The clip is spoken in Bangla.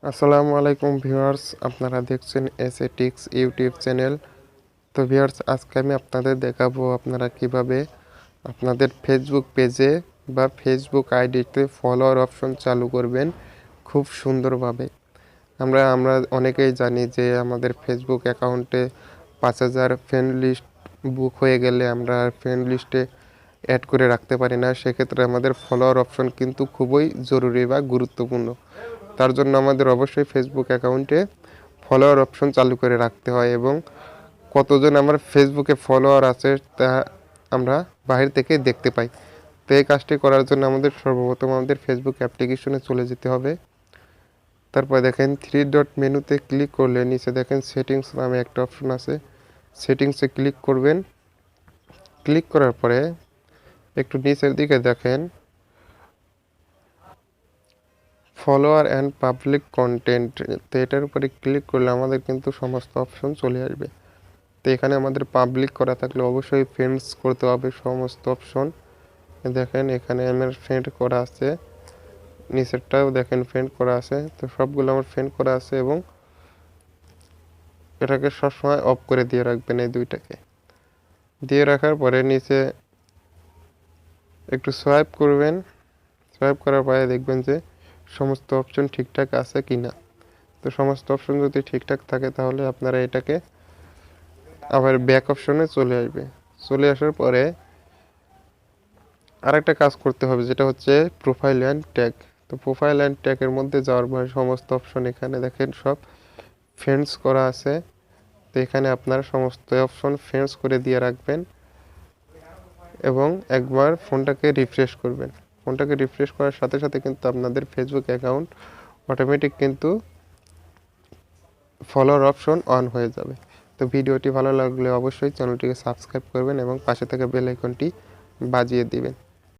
আসসালামু আলাইকুম ভিউয়ার্স, আপনারা দেখছেন এসএটিক্স ইউটিউব চ্যানেল। তো ভিউয়ার্স, আজকে আমি আপনাদের দেখাবো আপনারা কিভাবে আপনাদের ফেসবুক পেজে বা ফেসবুক আইডিতে ফলোয়ার অপশন চালু করবেন খুব সুন্দরভাবে। আমরা অনেকেই জানি যে আমাদের ফেসবুক অ্যাকাউন্টে 5000 ফ্রেন্ড লিস্ট বুক হয়ে গেলে আমরা ফ্রেন্ড লিস্টে অ্যাড করে রাখতে পারি না। সেক্ষেত্রে আমাদের ফলোয়ার অপশন কিন্তু খুবই জরুরি বা গুরুত্বপূর্ণ। তার জন্য আমাদের অবশ্যই ফেসবুক অ্যাকাউন্টে ফলোয়ার অপশন চালু করে রাখতে হয় এবং কতজন আমার ফেসবুকে ফলোয়ার আছে তা আমরা বাহির থেকে দেখতে পাই। তো এই কাজটি করার জন্য আমাদের সর্বপ্রথম আমাদের ফেসবুক অ্যাপ্লিকেশনে চলে যেতে হবে। তারপর দেখেন 3 ডট মেনুতে ক্লিক করলে নিচে দেখেন সেটিংস নামে একটা অপশন আছে। সেটিংসে ক্লিক করবেন। ক্লিক করার পরে একটু নিচের দিকে দেখেন ফলোয়ার অ্যান্ড পাবলিক কন্টেন্ট। তো এটার উপরে ক্লিক করলে আমাদের কিন্তু সমস্ত অপশন চলে আসবে। তো এখানে আমাদের পাবলিক করা থাকলে অবশ্যই ফ্রেন্ডস করতে হবে সমস্ত অপশন। দেখেন এখানে আমার ফ্রেন্ড করা আছে, নিচেরটাও দেখেন ফ্রেন্ড করা আছে। তো সবগুলো আমার ফ্রেন্ড করা আছে এবং এটাকে সবসময় অফ করে দিয়ে রাখবেন। এই দুইটাকে দিয়ে রাখার পরে নিচে একটু সোয়াইপ করবেন। সোয়াইপ করার পরে দেখবেন যে সমস্ত অপশন ঠিকঠাক আছে কিনা। তো সমস্ত অপশন যদি ঠিকঠাক থাকে তাহলে আপনারা এটাকে আবার ব্যাক অপশনে চলে আসবে। চলে আসার পরে আরেকটা কাজ করতে হবে, যেটা হচ্ছে প্রোফাইল অ্যান্ড ট্যাগ। তো প্রোফাইল অ্যান্ড ট্যাগের মধ্যে যাওয়ার পরে সমস্ত অপশন এখানে দেখেন সব ফ্রেন্ডস করা আছে। তো এখানে আপনারা সমস্ত অপশন ফ্রেন্ডস করে দিয়ে রাখবেন এবং একবার ফোনটাকে রিফ্রেশ করবেন। ফোনটাকে রিফ্রেশ করার সাথে সাথে কিন্তু আপনাদের ফেসবুক অ্যাকাউন্ট অটোমেটিক কিন্তু ফলোয়ার অপশন অন হয়ে যাবে। তো ভিডিওটি ভালো লাগলে অবশ্যই চ্যানেলটিকে সাবস্ক্রাইব করবেন এবং পাশে থাকা বেল আইকনটি বাজিয়ে দিবেন।